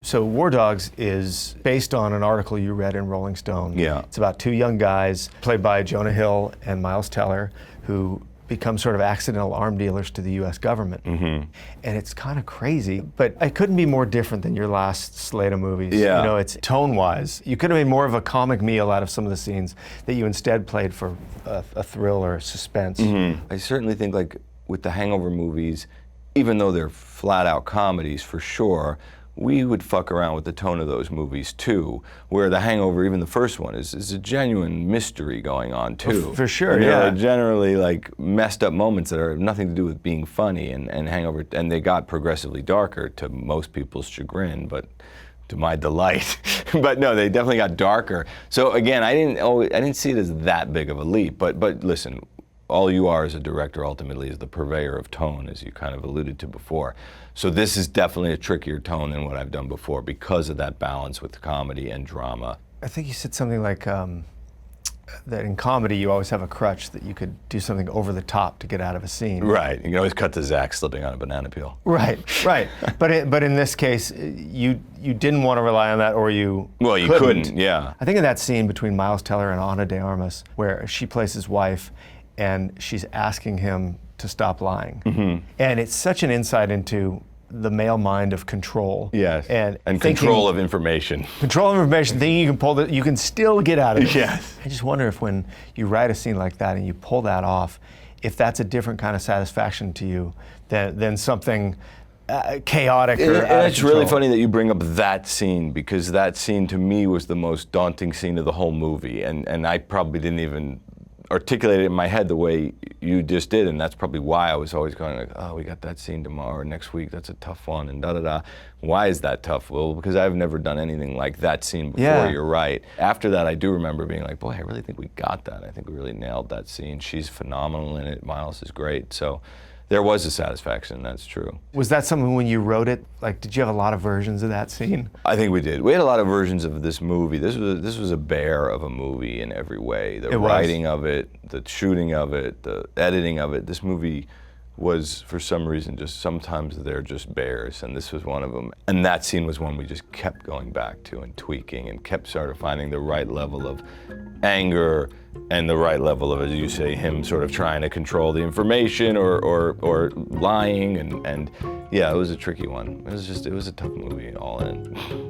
So War Dogs is based on an article you read in Rolling Stone. Yeah. It's about two young guys, played by Jonah Hill and Miles Teller, who become sort of accidental arm dealers to the U.S. government. And it's kind of crazy, but it couldn't be more different than your last slate of movies. Yeah. You know, it's tone-wise. You could have made more of a comic meal out of some of the scenes that you instead played for a thrill or a suspense. I certainly think, like, with the Hangover movies, even though they're flat-out comedies for sure, we would fuck around with the tone of those movies too, where The Hangover, even the first one, is a genuine mystery going on too. For sure, and yeah. They're generally like messed up moments that have nothing to do with being funny, and Hangover, and they got progressively darker to most people's chagrin, but to my delight. But no, they definitely got darker. So again, I didn't see it as that big of a leap, but listen, all you are as a director ultimately is the purveyor of tone, as you kind of alluded to before. So this is definitely a trickier tone than what I've done before because of that balance with comedy and drama. I think you said something like that in comedy you always have a crutch, that you could do something over the top to get out of a scene. Right, you can always cut to Zach slipping on a banana peel. Right. But in this case, you didn't want to rely on that, or you Well, you couldn't, yeah. I think of that scene between Miles Teller and Ana de Armas, where she plays his wife, and she's asking him to stop lying. And it's such an insight into the male mind of control. Yes. And control of information. Control of information, thinking you can pull that, you can still get out of it. Yes. I just wonder if when you write a scene like that and you pull that off, if that's a different kind of satisfaction to you than something chaotic or And it's really funny that you bring up that scene, because that scene to me was the most daunting scene of the whole movie, and I probably didn't even articulate it in my head the way you just did, and that's probably why I was always going like, oh, we got that scene tomorrow, or next week, that's a tough one, and da-da-da. Why is that tough? Well, because I've never done anything like that scene before, Yeah. You're right. After that, I do remember being like, boy, I really think we got that. I think we really nailed that scene. She's phenomenal in it. Miles is great. So there was a satisfaction, that's true. Was that something when you wrote it, like, did you have a lot of versions of that scene? I think we did. We had a lot of versions of this movie. This was a bear of a movie in every way. The writing of it, the shooting of it, the editing of it. This movie was, for some reason, just sometimes they're just bears, and this was one of them. And that scene was one we just kept going back to and tweaking, and kept sort of finding the right level of anger and the right level of, as you say, him sort of trying to control the information or lying, and yeah, it was a tricky one. It was a tough movie all in.